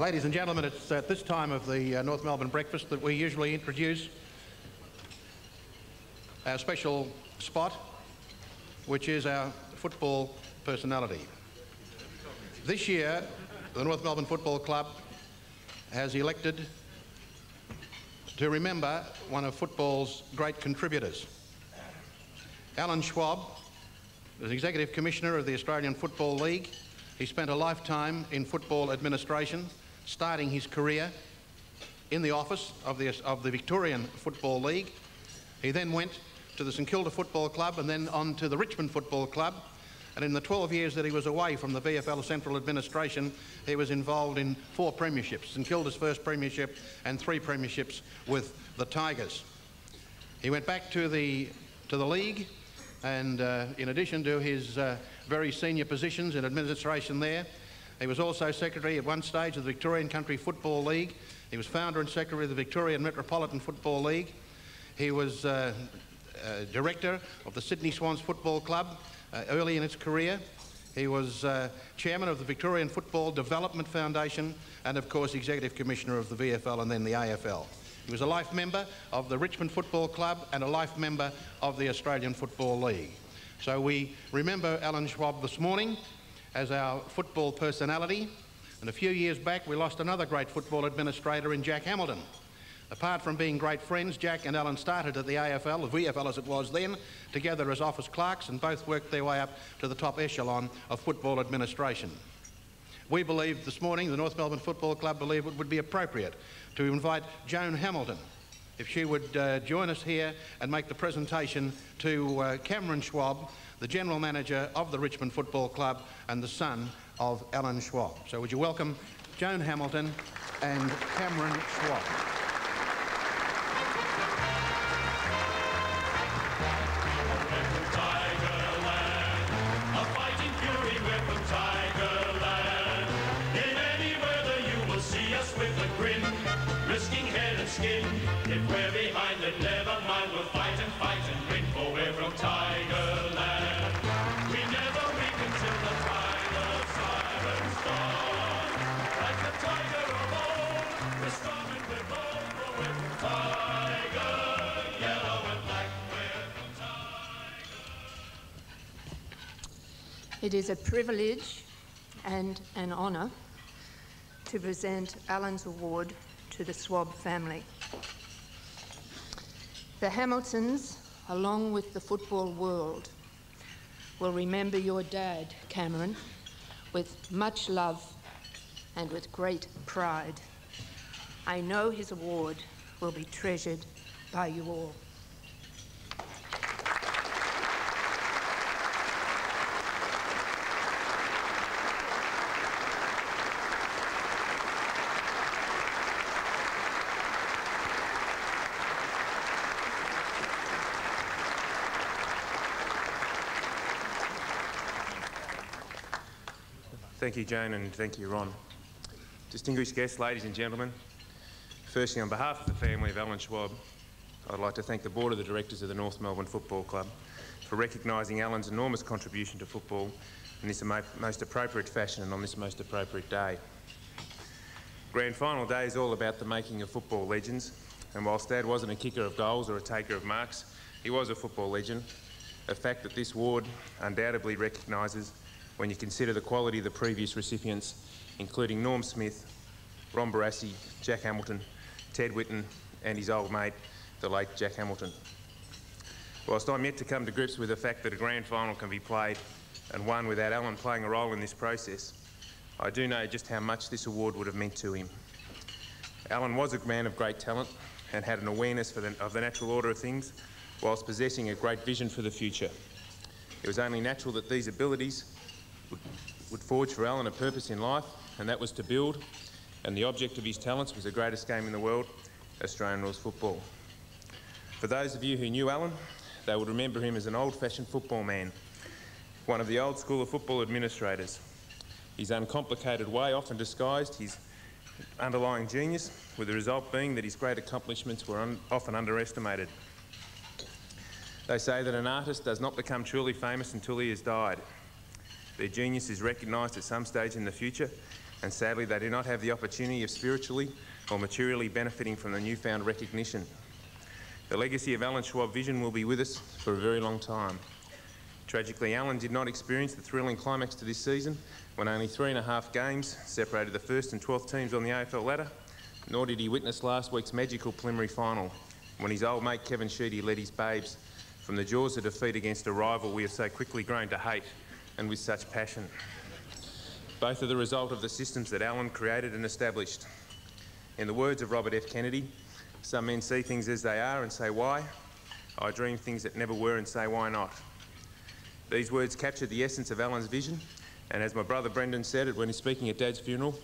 Ladies and gentlemen, it's at this time of the North Melbourne breakfast that we usually introduce our special spot, which is our football personality. This year, the North Melbourne Football Club has elected to remember one of football's great contributors. Alan Schwab was Executive Commissioner of the Australian Football League. He spent a lifetime in football administration, starting his career in the office of the Victorian Football League. He then went to the St Kilda Football Club and then on to the Richmond Football Club. And in the 12 years that he was away from the VFL Central Administration, he was involved in 4 premierships, St Kilda's first premiership and 3 premierships with the Tigers. He went back to the league, and in addition to his very senior positions in administration there, he was also secretary at one stage of the Victorian Country Football League. He was founder and secretary of the Victorian Metropolitan Football League. He was director of the Sydney Swans Football Club early in its career. He was chairman of the Victorian Football Development Foundation and, of course, executive commissioner of the VFL and then the AFL. He was a life member of the Richmond Football Club and a life member of the Australian Football League. So we remember Alan Schwab this morning as our football personality. And a few years back, we lost another great football administrator in Jack Hamilton. Apart from being great friends, Jack and Alan started at the AFL, the VFL as it was then, together as office clerks, and both worked their way up to the top echelon of football administration. We believe this morning, the North Melbourne Football Club believe it would be appropriate to invite Joan Hamilton, if she would join us here and make the presentation to Cameron Schwab, the General Manager of the Richmond Football Club and the son of Alan Schwab. So would you welcome Joan Hamilton and Cameron Schwab. It is a privilege and an honour to present Alan's Award to the Schwab family. The Hamiltons, along with the football world, will remember your dad, Cameron, with much love and with great pride. I know his award will be treasured by you all. Thank you, Joan, and thank you, Ron. Distinguished guests, ladies and gentlemen, firstly, on behalf of the family of Alan Schwab, I'd like to thank the Board of the Directors of the North Melbourne Football Club for recognising Alan's enormous contribution to football in this most appropriate fashion and on this most appropriate day. Grand Final Day is all about the making of football legends, and whilst Dad wasn't a kicker of goals or a taker of marks, he was a football legend, a fact that this ward undoubtedly recognises when you consider the quality of the previous recipients, including Norm Smith, Ron Barassi, Jack Hamilton, Ted Whitten and his old mate, the late Jack Hamilton. Whilst I'm yet to come to grips with the fact that a grand final can be played and won without Alan playing a role in this process, I do know just how much this award would have meant to him. Alan was a man of great talent and had an awareness of the natural order of things, whilst possessing a great vision for the future. It was only natural that these abilities would forge for Alan a purpose in life, and that was to build, and the object of his talents was the greatest game in the world, Australian rules football. For those of you who knew Alan, they would remember him as an old-fashioned football man, one of the old school of football administrators. His uncomplicated way often disguised his underlying genius, with the result being that his great accomplishments were often underestimated. They say that an artist does not become truly famous until he has died. Their genius is recognised at some stage in the future, and sadly they do not have the opportunity of spiritually or materially benefiting from the newfound recognition. The legacy of Alan Schwab Vision will be with us for a very long time. Tragically, Alan did not experience the thrilling climax to this season when only 3.5 games separated the first and 12th teams on the AFL ladder, nor did he witness last week's magical preliminary final when his old mate Kevin Sheedy led his babes from the jaws of defeat against a rival we have so quickly grown to hate and with such passion. Both are the result of the systems that Alan created and established. In the words of Robert F. Kennedy, some men see things as they are and say why. I dream things that never were and say why not. These words captured the essence of Alan's vision, and as my brother Brendan said it when he's speaking at Dad's funeral,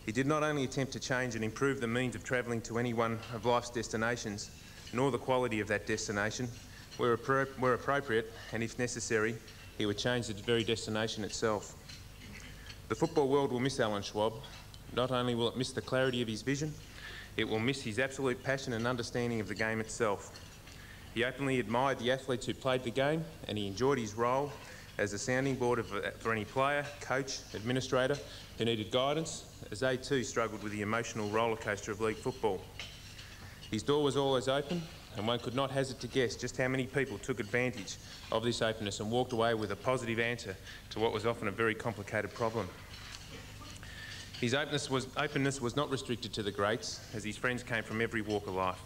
he did not only attempt to change and improve the means of travelling to any one of life's destinations, nor the quality of that destination, where appropriate and if necessary, he would change the very destination itself. The football world will miss Alan Schwab. Not only will it miss the clarity of his vision, it will miss his absolute passion and understanding of the game itself. He openly admired the athletes who played the game, and he enjoyed his role as a sounding board for any player, coach, administrator who needed guidance, as they too struggled with the emotional rollercoaster of league football. His door was always open, and one could not hazard to guess just how many people took advantage of this openness and walked away with a positive answer to what was often a very complicated problem. His openness was not restricted to the greats, as his friends came from every walk of life,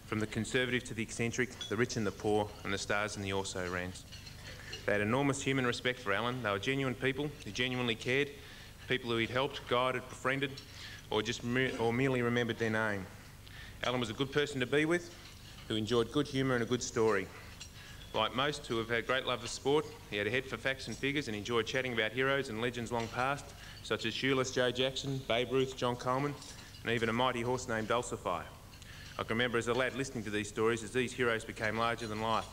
from the conservative to the eccentric, the rich and the poor, and the stars and the also-rans. They had enormous human respect for Alan. They were genuine people who genuinely cared, people who he'd helped, guided, befriended, or merely remembered their name. Alan was a good person to be with, who enjoyed good humour and a good story. Like most who have had great love of sport, he had a head for facts and figures and enjoyed chatting about heroes and legends long past, such as shoeless Joe Jackson, Babe Ruth, John Coleman, and even a mighty horse named Dulcify. I can remember as a lad listening to these stories as these heroes became larger than life.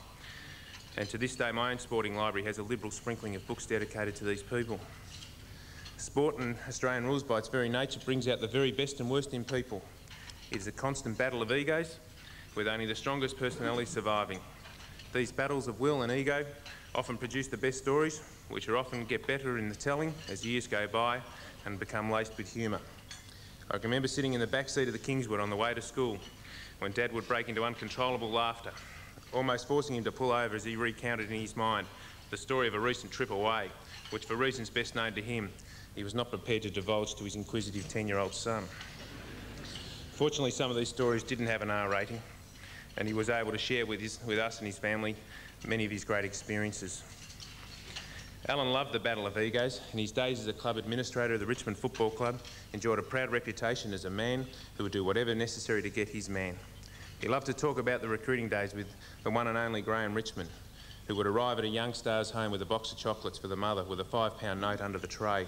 And to this day, my own sporting library has a liberal sprinkling of books dedicated to these people. Sport and Australian rules, by its very nature, brings out the very best and worst in people. It is a constant battle of egos, with only the strongest personalities surviving. These battles of will and ego often produce the best stories, which are often get better in the telling as years go by and become laced with humour. I can remember sitting in the back seat of the Kingswood on the way to school when Dad would break into uncontrollable laughter, almost forcing him to pull over as he recounted in his mind the story of a recent trip away, which for reasons best known to him, he was not prepared to divulge to his inquisitive 10-year-old son. Fortunately, some of these stories didn't have an R rating, and he was able to share with us and his family many of his great experiences. Alan loved the battle of egos. In his days as a club administrator of the Richmond Football Club, enjoyed a proud reputation as a man who would do whatever necessary to get his man. He loved to talk about the recruiting days with the one and only Graham Richmond, who would arrive at a young star's home with a box of chocolates for the mother with a £5 note under the tray,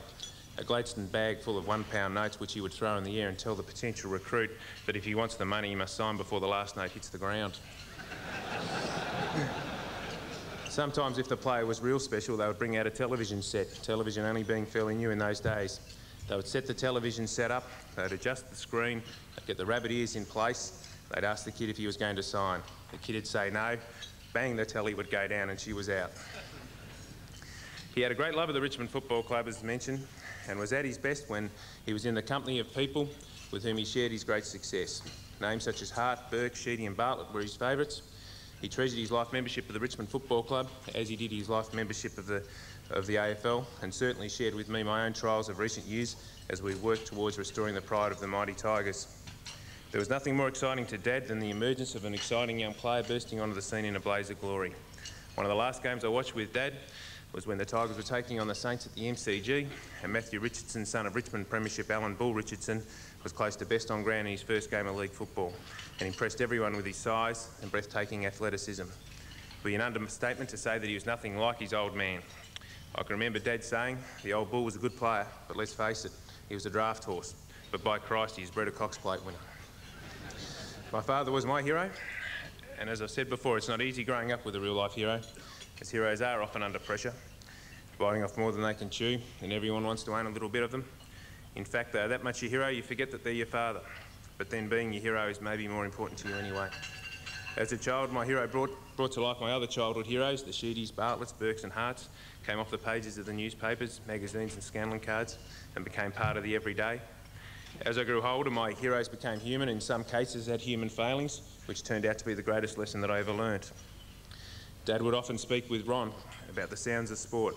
a Gladstone bag full of £1 notes which he would throw in the air and tell the potential recruit that if he wants the money he must sign before the last note hits the ground. Sometimes if the player was real special, they would bring out a television set, television only being fairly new in those days. They would set the television set up, they'd adjust the screen, they'd get the rabbit ears in place, they'd ask the kid if he was going to sign. The kid would say no, bang, the telly would go down and she was out. He had a great love of the Richmond Football Club, as mentioned, and was at his best when he was in the company of people with whom he shared his great success. Names such as Hart, Burke, Sheedy and Bartlett were his favourites. He treasured his life membership of the Richmond Football Club, as he did his life membership of the AFL, and certainly shared with me my own trials of recent years as we worked towards restoring the pride of the mighty Tigers. There was nothing more exciting to Dad than the emergence of an exciting young player bursting onto the scene in a blaze of glory. One of the last games I watched with Dad was when the Tigers were taking on the Saints at the MCG, and Matthew Richardson, son of Richmond Premiership Alan Bull Richardson, was close to best on ground in his first game of league football and impressed everyone with his size and breathtaking athleticism. It would be an understatement to say that he was nothing like his old man. I can remember Dad saying the old Bull was a good player, but let's face it, he was a draft horse. But by Christ, he's bred a Cox Plate winner. My father was my hero, and as I've said before, it's not easy growing up with a real-life hero, as heroes are often under pressure, biting off more than they can chew, and everyone wants to own a little bit of them. In fact, they're that much your hero, you forget that they're your father. But then being your hero is maybe more important to you anyway. As a child, my hero brought brought to life my other childhood heroes, the Sheedies, Bartletts, Burkes and Harts, came off the pages of the newspapers, magazines and Scanlon cards and became part of the everyday. As I grew older, my heroes became human, in some cases had human failings, which turned out to be the greatest lesson that I ever learnt. Dad would often speak with Ron about the sounds of sport.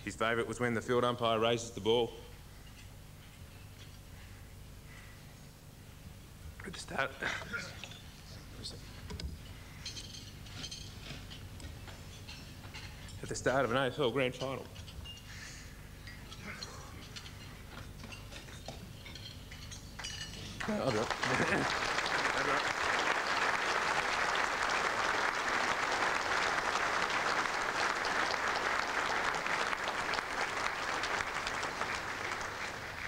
His favourite was when the field umpire raises the ball. At the start of an AFL grand final. I'll do it.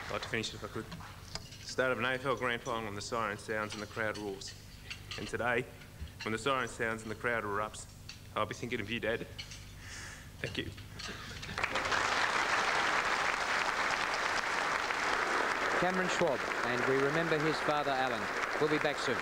I'd like to finish it if I could. Start of an AFL grand final when the siren sounds and the crowd roars. And today, when the siren sounds and the crowd erupts, I'll be thinking of you, Dad. Thank you. Cameron Schwab, and we remember his father, Alan. We'll be back soon.